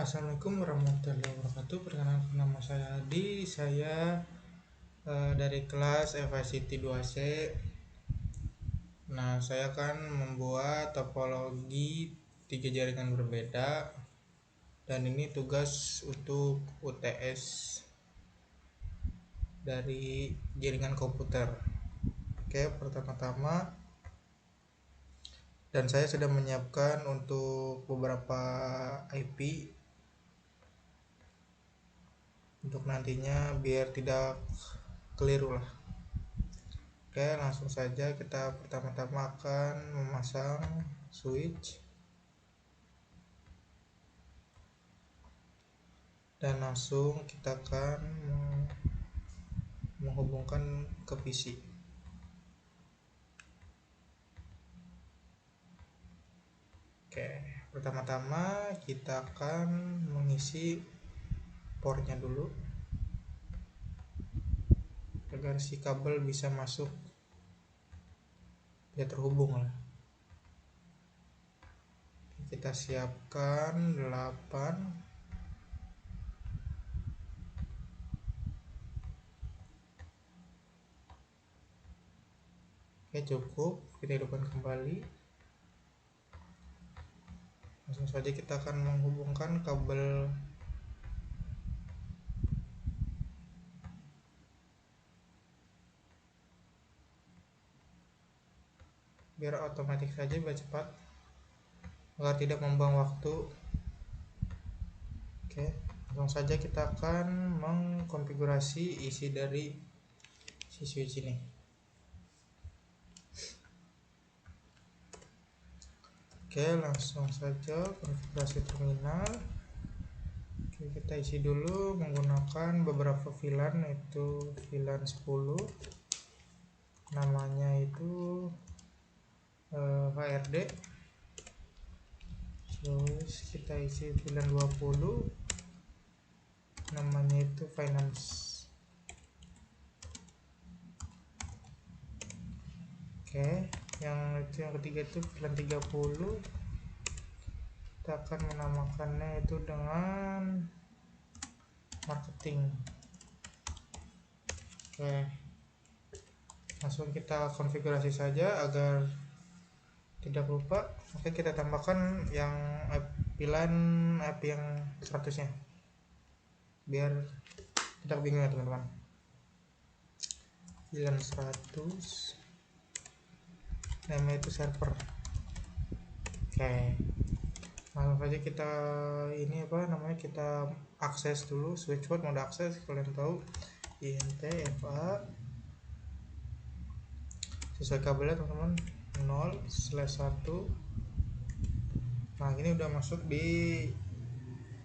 Assalamualaikum warahmatullahi wabarakatuh. Perkenalkan, nama saya Adi. Saya dari kelas FICT 2C. Nah, saya akan membuat topologi 3 jaringan berbeda, dan ini tugas untuk UTS dari jaringan komputer. Oke, pertama-tama, dan saya sudah menyiapkan untuk beberapa IP untuk nantinya biar tidak keliru lah. Oke, langsung saja kita pertama-tama akan memasang switch dan langsung kita akan menghubungkan ke PC. Oke, pertama-tama kita akan mengisi portnya dulu agar si kabel bisa masuk, biar terhubung lah. Kita siapkan 8. Oke, cukup. Kita hidupkan kembali. Langsung saja kita akan menghubungkan kabel biar otomatis saja, biar cepat, agar tidak membuang waktu. Oke, langsung saja kita akan mengkonfigurasi isi dari si switch ini. Oke, langsung saja konfigurasi terminal. Oke, kita isi dulu menggunakan beberapa VLAN, yaitu VLAN 10, namanya itu HRD. Terus kita isi VLAN 20, namanya itu finance. Oke, yang ketiga itu VLAN 30. Kita akan menamakannya itu dengan marketing. Oke, langsung kita konfigurasi saja agar tidak lupa. Oke, kita tambahkan yang VLAN IP yang 100 nya biar tidak bingung ya teman-teman. VLAN 100, namanya itu server. Oke, langsung saja kita kita akses dulu switchboard mode akses. Kalian tahu INT FA sesuai kabelnya teman-teman, 0/1. Nah, ini udah masuk di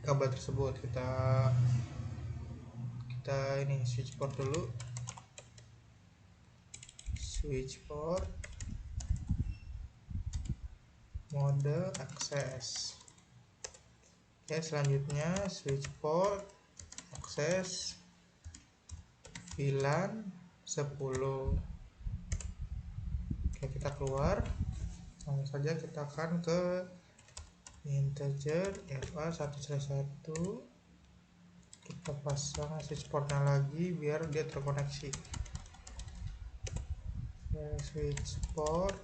kabel tersebut. Kita ini switch port dulu, switch port mode akses. Oke, selanjutnya switch port akses VLAN 10. Oke, kita keluar. Langsung saja kita akan ke integer FA 1/1. Kita pasang switch portnya lagi biar dia terkoneksi. Switch port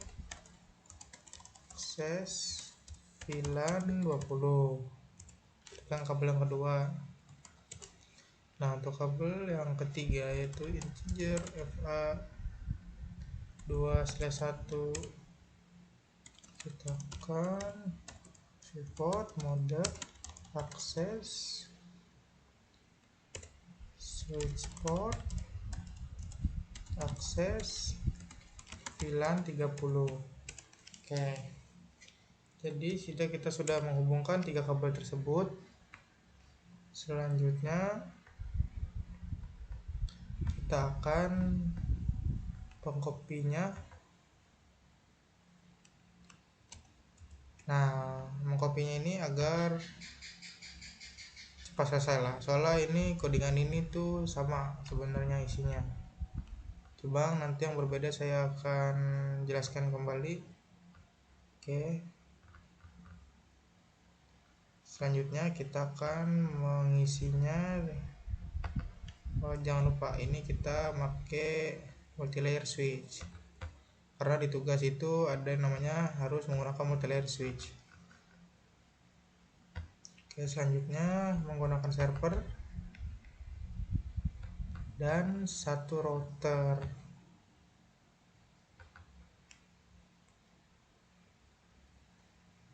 akses VLAN 20, tekan kabel yang kedua. Nah, untuk kabel yang ketiga yaitu integer FA 2/1, kita akan support mode akses switch port akses VLAN 30. Oke, jadi kita sudah menghubungkan 3 kabel tersebut. Selanjutnya kita akan mengkopinya. Nah, mengkopinya ini agar cepat selesai lah, soalnya ini codingan ini tuh sama sebenarnya isinya. Coba nanti yang berbeda saya akan jelaskan kembali. Oke, Selanjutnya kita akan mengisinya. Jangan lupa ini kita pakai multilayer switch, karena di tugas itu ada yang namanya harus menggunakan multilayer switch. Oke, selanjutnya menggunakan server dan satu router.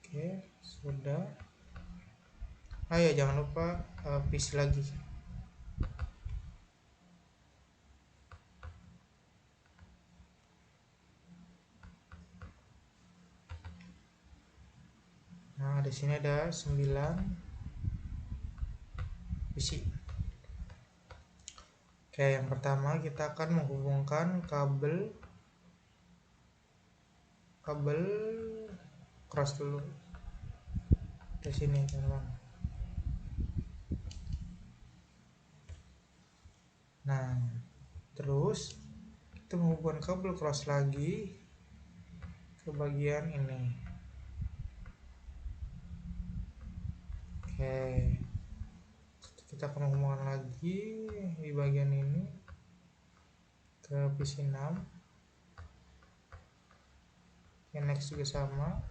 Oke, sudah. Ya, jangan lupa PC lagi. Nah, di sini ada 9 PC. Oke, yang pertama kita akan menghubungkan kabel cross dulu di sini, teman-teman. Nah, terus kita menghubungkan kabel cross lagi ke bagian ini. Oke, kita akan menghubungkan lagi di bagian ini ke PC 6. Oke, next juga sama.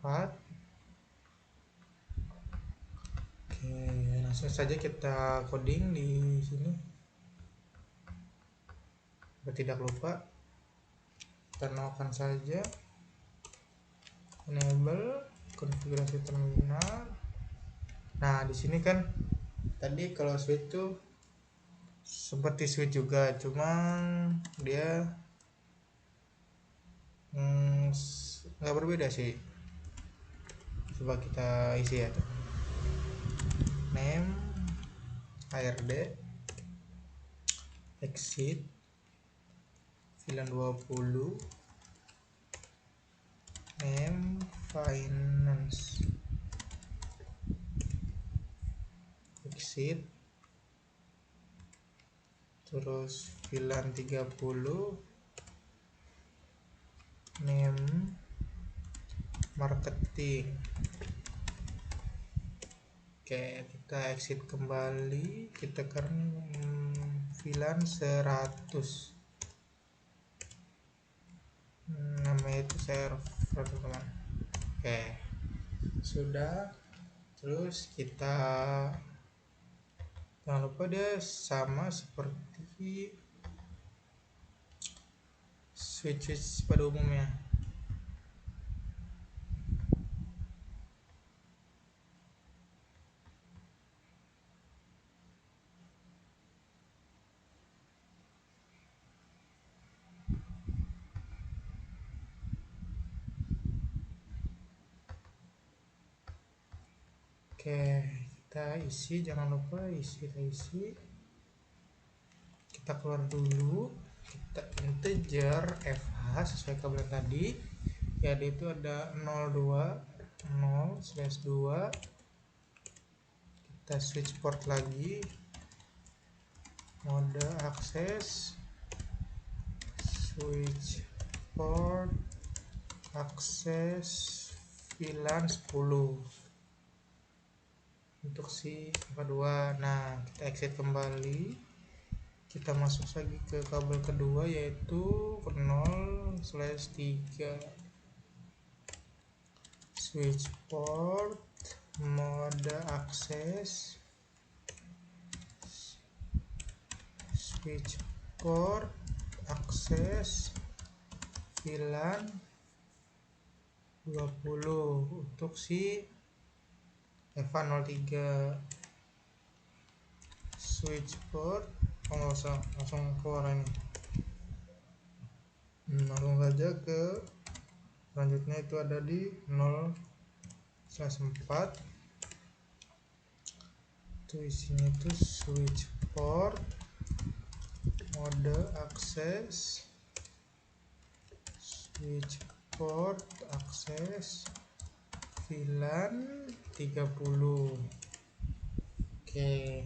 Oke, langsung saja kita coding di sini. Tidak lupa kita nolkan saja enable konfigurasi terminal. Nah, di sini kan tadi kalau switch itu seperti switch juga, cuman dia nggak berbeda sih. Coba kita isi ya, name ARD exit VLAN 20 name finance exit, terus VLAN 30 name marketing. Oke, kita exit kembali, kita tekan VLAN 100, namanya itu server, teman. Oke, sudah. Terus kita jangan lupa dia sama seperti switch pada umumnya. Oke, kita isi, jangan lupa kita isi. Kita keluar dulu, kita integer FH sesuai kabel tadi. Ya, itu ada 02 0/2. Kita switch port lagi, mode akses, switch port akses VLAN 10 untuk si 42. Nah, kita exit kembali, kita masuk lagi ke kabel kedua yaitu 0/3 switch port mode akses switch port akses VLAN 20 untuk si EVA 03 switch port. Nggak usah, langsung keluar ini. Langsung saja ke selanjutnya, itu ada di 0/4. Itu isinya itu switch port mode akses switch port akses VLAN 30. Oke,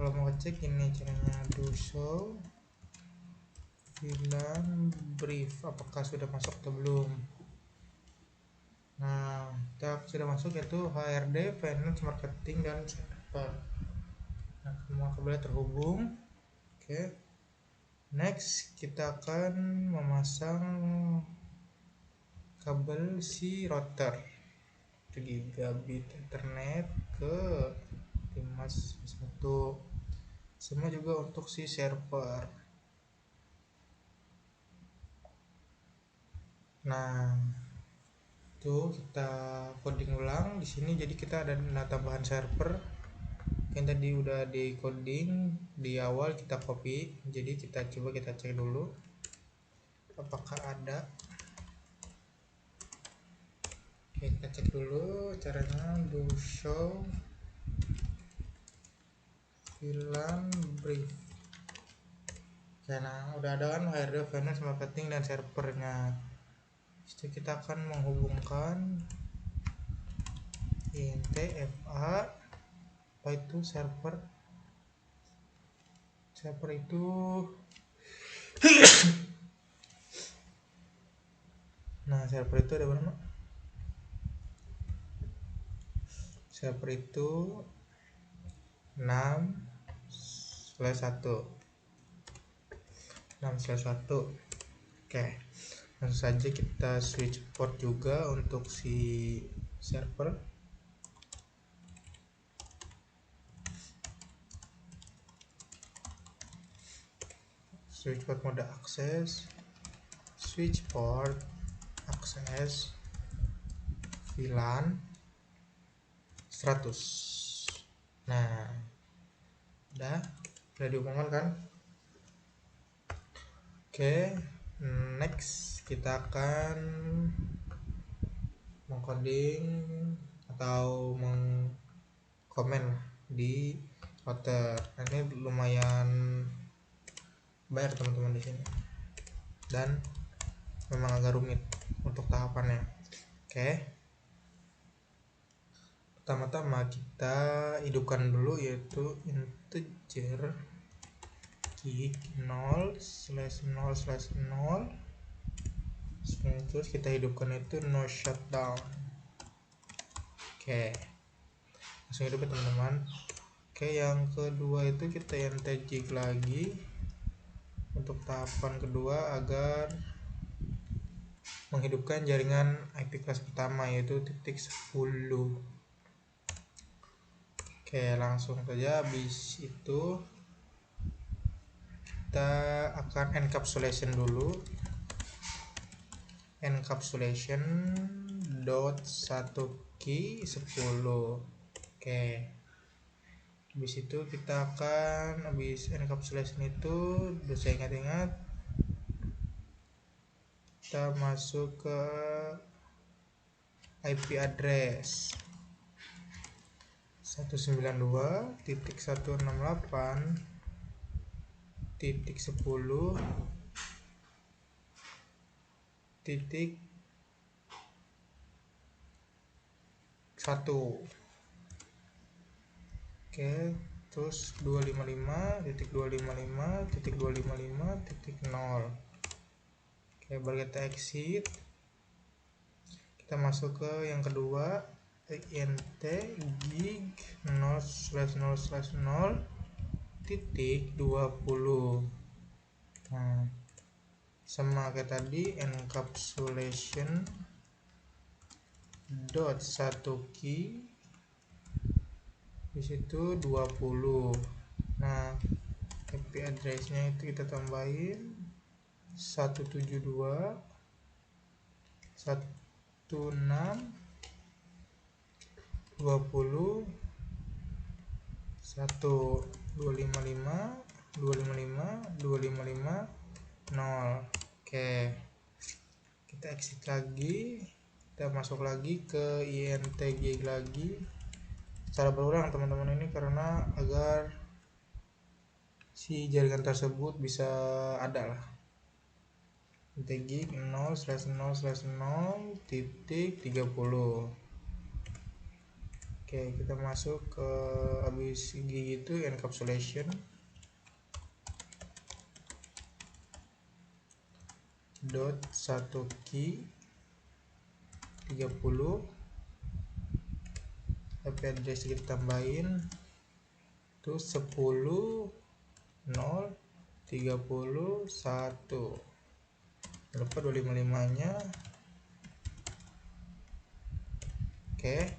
Kalau mau ngecek ini caranya, do show VLAN brief apakah sudah masuk atau belum. Nah, kita sudah masuk, yaitu HRD, Finance, Marketing, dan Server. Nah, semua kabelnya terhubung. Oke. Next, kita akan memasang kabel si router 1 gigabit Ethernet ke 5.1. Semua juga untuk si server. Nah, itu kita coding ulang di sini. Jadi kita ada tambahan server yang tadi udah di coding di awal, kita copy. Jadi kita coba kita cek dulu apakah ada. Oke, kita cek dulu caranya, do show VLAN brief. Nah, udah ada kan HRD, Finance, Marketing, dan servernya. Itu kita akan menghubungkan int fa, apa itu server itu nah server itu ada berapa? Server itu 6/1. Oke, langsung saja kita switch port juga untuk si server. Switch port mode akses, switch port akses VLAN 100. Nah, udah diumumkan kan. Oke, next kita akan mengcoding atau mengkomen di router. Nah, ini lumayan banyak teman-teman di sini dan memang agak rumit untuk tahapannya. Oke, pertama-tama kita hidupkan dulu, yaitu integer gig 0/0/0. Terus kita hidupkan itu no shutdown. Oke, langsung hidup ya teman-teman. Oke, yang kedua itu kita int lagi untuk tahapan kedua agar menghidupkan jaringan IP kelas pertama, yaitu .10. Oke, langsung saja. Habis itu kita akan encapsulation dulu, encapsulation .1 key 10. Oke, habis itu kita akan, habis encapsulation itu saya ingat-ingat, kita masuk ke IP address 168.10.1. Oke, terus 255.255.255.0. Oke, baru kita exit. Kita masuk ke yang kedua, int gig 0/0/0.20. Nah, sama kayak tadi, encapsulation .1 key di situ 20. Nah, IP address-nya itu kita tambahin 172.168.255.255.255.0. Oke, kita exit lagi, kita masuk lagi ke intg lagi secara berulang teman-teman ini, karena agar si jaringan tersebut bisa ada lah. intg 0/0/0.30. Oke, kita masuk ke habis gigi itu encapsulation dot 1 key 30 IP address kita tambahin itu 10 0 31 lupa 255 nya. Oke,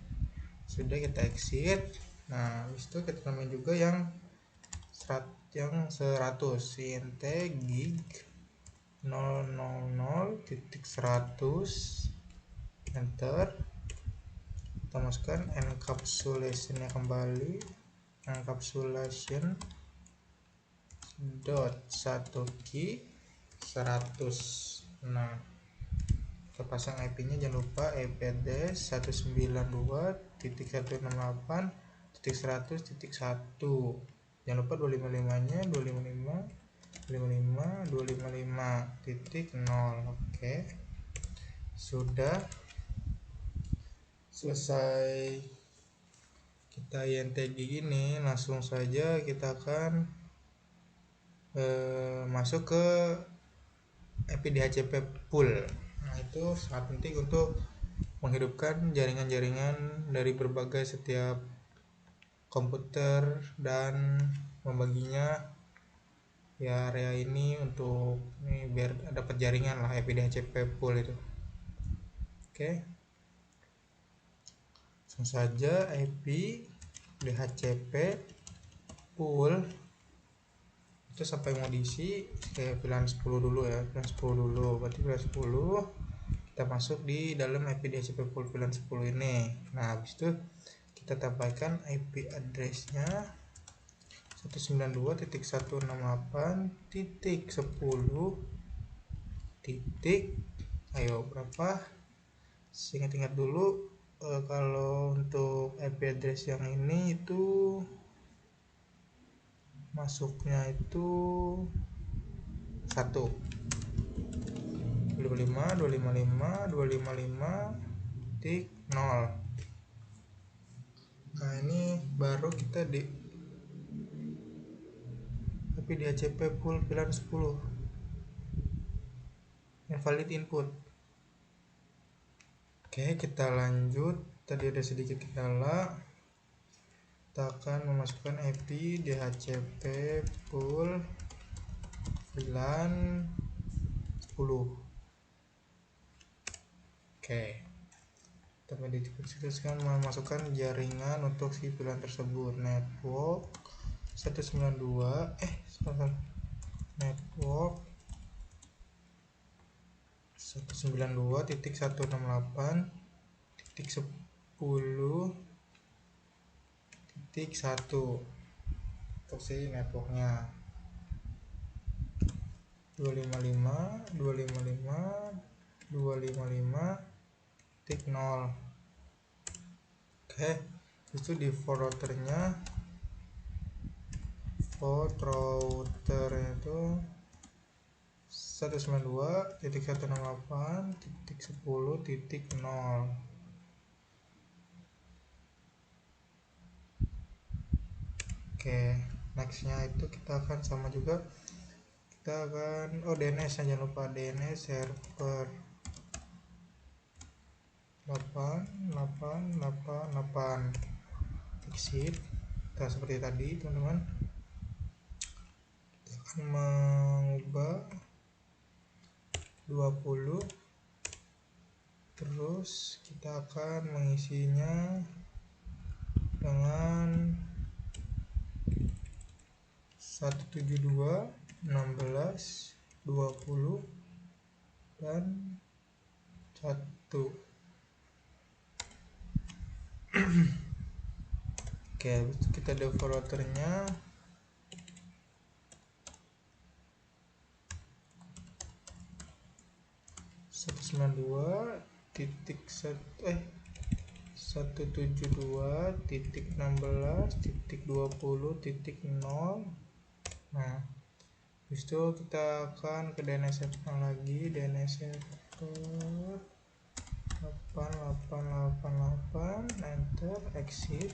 sudah kita exit. Nah habis itu kita tambahin juga yang 100 int gig 000.100 enter. Kita masukkan encapsulation-nya kembali, encapsulation dot 1 key 100. Nah kita pasang IP-nya, jangan lupa IP address 192.168.100.1. jangan lupa 255 nya 255.255.0. Oke, sudah selesai kita INTG ini. Langsung saja kita akan masuk ke IP DHCP pool. Nah itu sangat penting untuk menghidupkan jaringan-jaringan dari berbagai setiap komputer dan membaginya ya area ini untuk ini biar dapat jaringan lah, IP DHCP pool itu. Oke, langsung saja IP DHCP pool itu sampai mau diisi kayak pilihan 10 dulu ya, pilihan 10 dulu, berarti pilihan 10 kita masuk di dalam IP DHCP pool pilihan 10 ini. Nah habis itu kita tambahkan IP address-nya 192.168.10. Ayo berapa? Ingat-ingat dulu. Kalau untuk IP address yang ini itu masuknya itu 1 255.255.0. Nah ini baru kita di IP DHCP pool pilihan 10 invalid input. Oke, kita lanjut. Tadi ada sedikit kendala. Kita akan memasukkan IP DHCP pool VLAN 10. Oke, kita mendiskusikan memasukkan jaringan untuk si VLAN tersebut. Network 192 network 192.168.10.1 untuk si networknya 255.255.0. Oke, itu di default routernya itu 192.168.10.0. Oke, nextnya itu kita akan sama juga, kita akan DNS, jangan lupa DNS server 8888 exit. Kita seperti tadi teman-teman, kita akan mengubah 20, terus kita akan mengisinya dengan 172, 16, 20 dan 1. Oke, kita default routernya 172.16.20.0. Nah habis itu kita akan ke DNS server lagi, DNS server 8888, enter, exit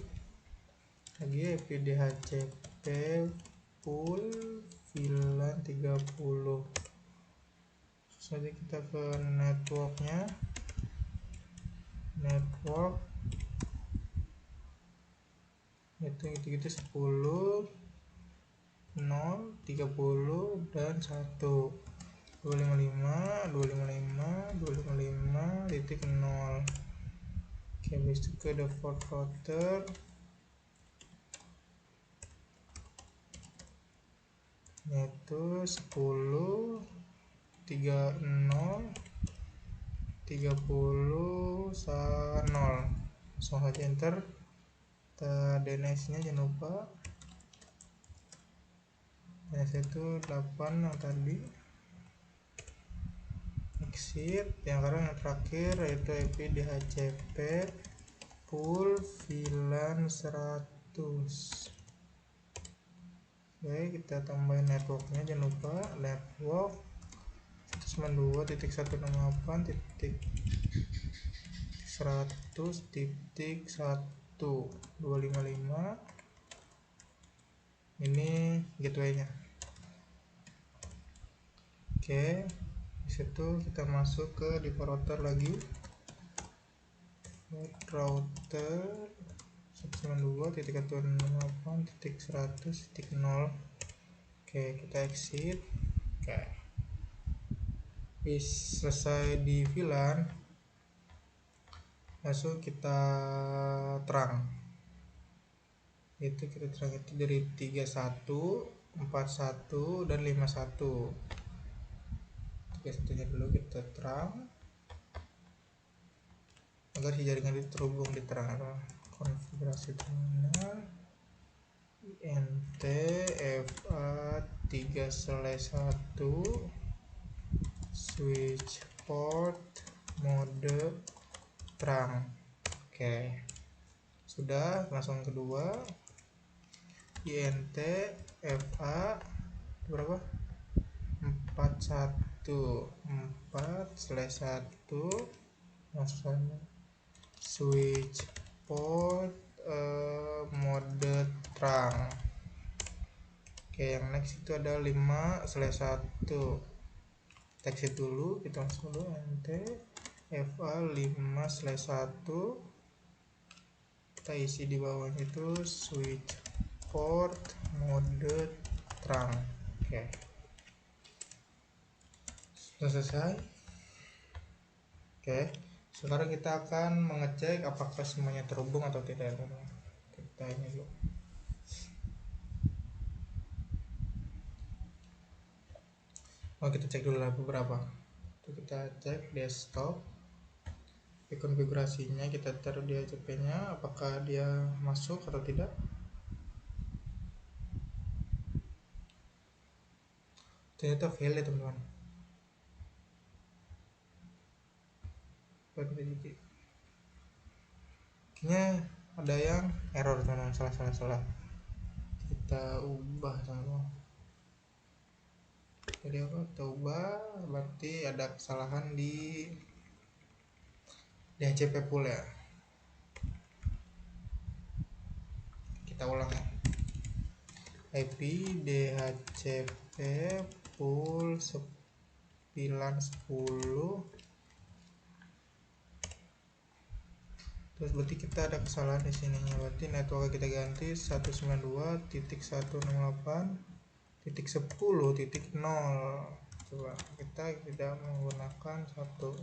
lagi IP DHCP pool VLAN 30. Saja kita ke networknya, network itu gitu 10 0 30 dan 1 255 titik 0. Oke, habis itu ke default router yaitu 10 30 30 0. Langsung saja enter. DNS nya jangan lupa, DNS itu 8 yang tadi, exit. Yang sekarang yang terakhir yaitu IP DHCP pool VLAN 100. Oke, kita tambahin networknya, jangan lupa network 192.168.100.1.255. Ini gateway-nya. Oke, disitu kita masuk ke default router lagi, router 192.168.100.0. Oke, kita exit. Oke, selesai di VLAN, langsung kita terang. Itu kita terang itu dari 31 41 dan 51. 31 nya dulu kita terang agar si jaringan itu terhubung di terang. Konfigurasi terminal INT FA 3/1 switch port mode terang. Oke, sudah. Langsung kedua INT FA berapa 4/1 maksudnya switch port mode terang. Oke, yang next itu ada 5/1. Exit dulu, kita masuk dulu INT FA 5/1. Kita isi di bawahnya itu switch port mode terang. Oke, sudah selesai. Oke, sekarang kita akan mengecek apakah semuanya terhubung atau tidak. Kita ini dulu. Kita cek dulu lah beberapa. Kita cek desktop, konfigurasinya kita taruh di DHCP nya, apakah dia masuk atau tidak. Ternyata fail ya teman-teman. Kayaknya ada yang error teman-teman, salah. Kita ubah teman-teman. Jadi apa? Kita ubah, berarti ada kesalahan di DHCP pool ya. Kita ulang ya. IP DHCP pool 910. Terus berarti kita ada kesalahan di sininya. Berarti network kita ganti 192.168.10.0. Coba kita tidak menggunakan 1.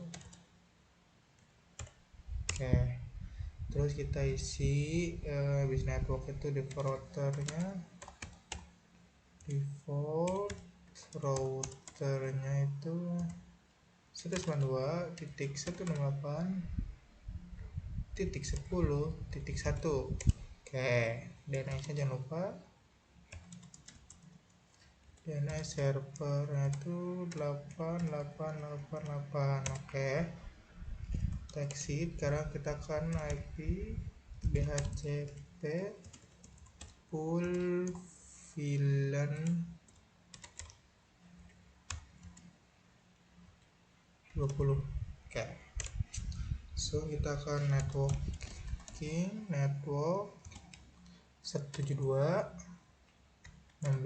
Oke, terus kita isi bis network itu default routernya itu 192.168.10.1. Oke, DNS nya jangan lupa, DNS servernya itu 8888. Oke, exit. Sekarang kita akan IP DHCP pool VLAN 20. Oke, langsung kita akan network 172 16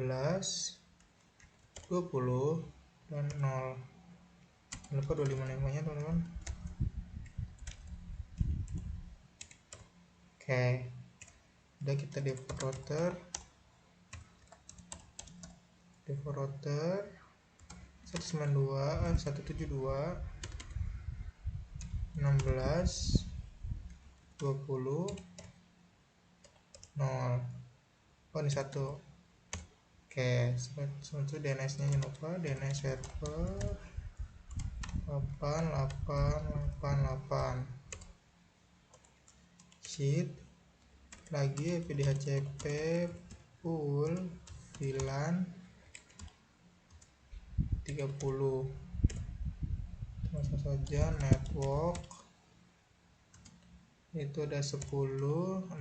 20 dan 0. Jangan lupa 255 nya teman-teman. Oke, udah kita default router 172 16 20 0. Oh, ini 1. Oke, selanjutnya DNS nya jangan lupa DNS server 8888 sheet lagi DHCP pool VLAN 30. Langsung saja network itu ada 10 0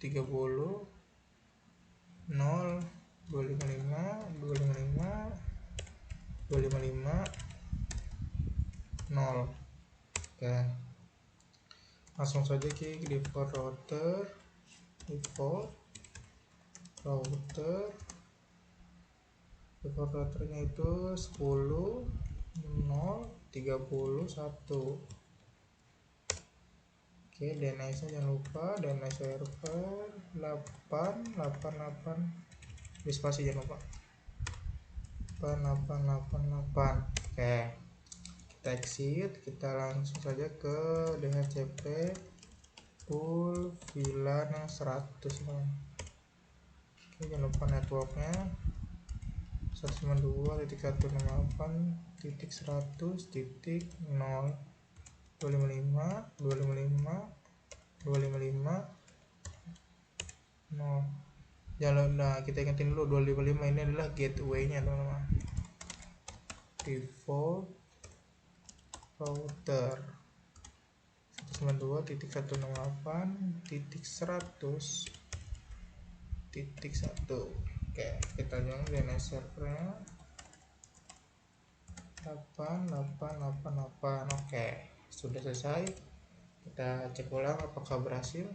30 0 255 255 255 0. Oke, langsung saja ke default router default routernya itu 10 0 31. Oke, DNS nya jangan lupa DNS server 888 spasi jangan lupa 8888. Oke, kita exit, kita langsung saja ke DHCP pool VLAN yang 100. Oke, jangan lupa networknya 192.168.100.0 255 255 255 0. Nah, kita ingetin dulu 255 ini adalah gateway-nya teman-teman. Default router 192.168.100.1. Oke, kita nyalain DNS servernya 8888. Oke, sudah selesai. Kita cek ulang apakah berhasil.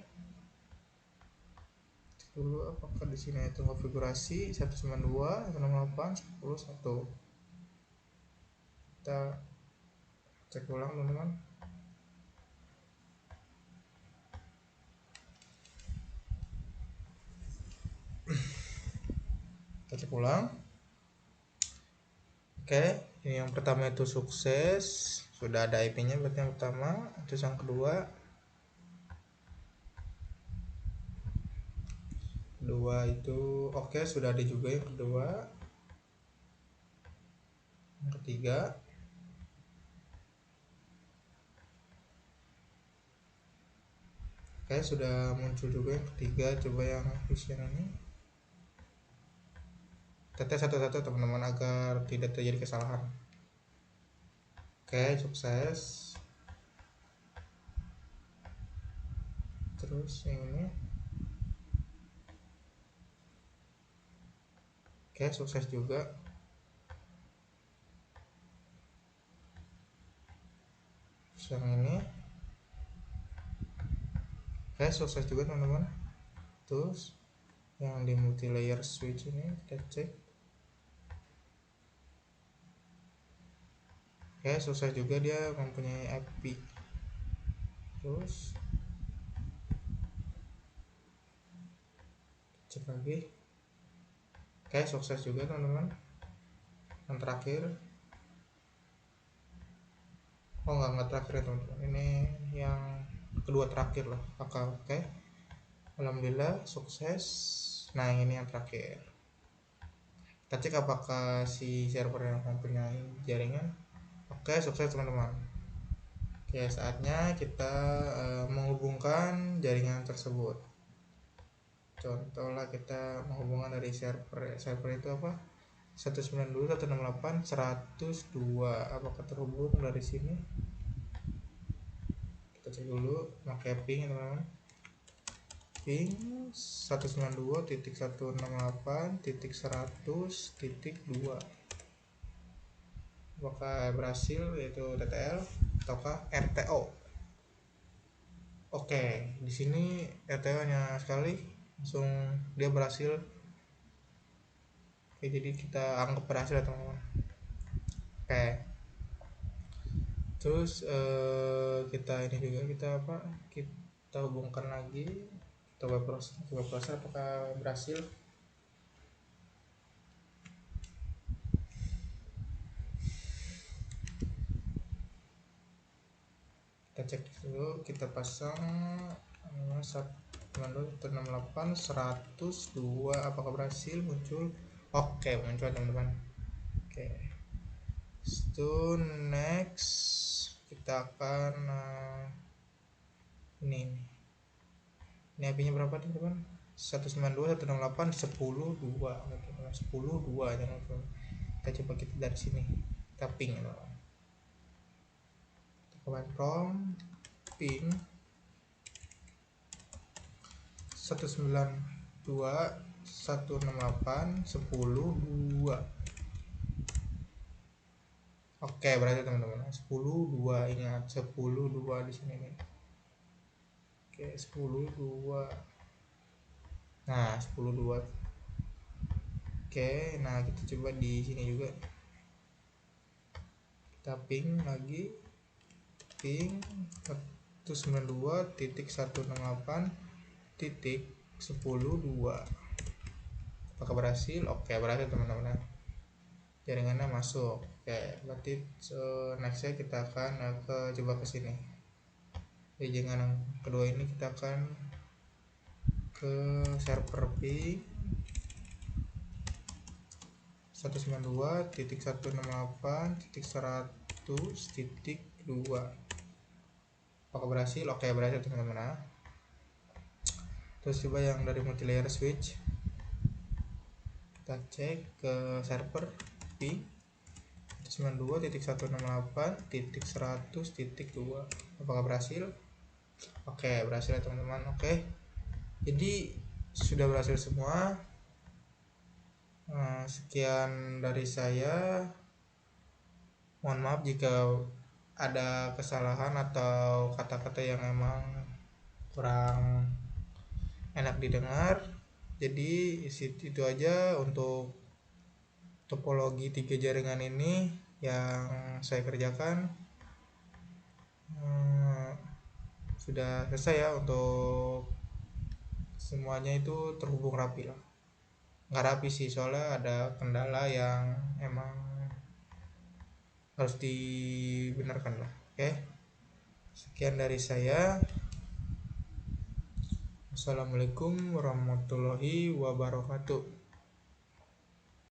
Cek dulu apakah di sini itu konfigurasi 192.168.10.1. Kita cek ulang teman-teman. Kita cek ulang. Oke, ini yang pertama itu sukses, sudah ada IP-nya berarti yang pertama. Terus yang kedua itu oke, sudah ada juga yang kedua. Yang ketiga oke, sudah muncul juga yang ketiga. Coba yang vision ini kita tes satu-satu teman-teman agar tidak terjadi kesalahan. Oke, sukses. Terus yang ini oke, sukses juga. Terus yang ini oke, sukses juga teman-teman. Terus yang di multi layer switch ini kita cek. Oke, sukses juga, dia mempunyai IP. Terus cek lagi. Oke, sukses juga teman-teman. Yang terakhir enggak terakhir ya teman-teman, ini yang kedua terakhir lah. Oke, alhamdulillah sukses. Nah, yang ini yang terakhir. Kita cek apakah si server yang mempunyai jaringan. Oke, sukses teman-teman. Oke, saatnya kita menghubungkan jaringan tersebut. Contohlah kita menghubungkan dari server itu apa, 192.168.102. Apakah terhubung dari sini? Kita cek dulu pakai ping teman-teman. Ping 192.168.100.2. Apakah berhasil, yaitu TTL ataukah RTO? Oke, di sini RTO-nya sekali langsung dia berhasil. Oke, jadi kita anggap berhasil ya teman-teman. Oke, terus kita ini juga kita apa? Kita hubungkan lagi, kita web browser apakah berhasil. Kita cek dulu, kita pasang 192.168 102 apakah berhasil muncul. Oke, muncul teman-teman. Oke, itu next kita akan ini IP nya berapa teman-teman? 192.168.10.2 10.2 teman-teman. Kita coba kita dari sini kita ping teman-teman. Command prompt ping 192.168.10.2. Oke, berarti teman-teman 10.2, ingat 10.2 di sini nih. Oke, 10.2. Nah, 10.2. Oke, nah kita coba di sini juga. Kita ping lagi. Ping 192.168.10.2. Apakah berhasil? Oke, berhasil teman-teman. Jaringannya masuk. Oke, berarti nextnya kita akan coba ke sini. Di jaringan yang kedua ini kita akan ke server ping 192.168.100.2. Apakah berhasil? Oke, berhasil teman-teman. Terus coba yang dari multilayer switch, kita cek ke server ping 192.168.100.2. apakah berhasil? Oke, berhasil ya teman-teman. Oke, jadi sudah berhasil semua. Sekian dari saya, mohon maaf jika ada kesalahan atau kata-kata yang emang kurang enak didengar. Jadi itu aja untuk topologi 3 jaringan ini yang saya kerjakan. Sudah selesai ya, untuk semuanya itu terhubung rapi lah. Nggak rapi sih, soalnya ada kendala yang emang harus dibenarkan lah. Oke, sekian dari saya. Assalamualaikum warahmatullahi wabarakatuh.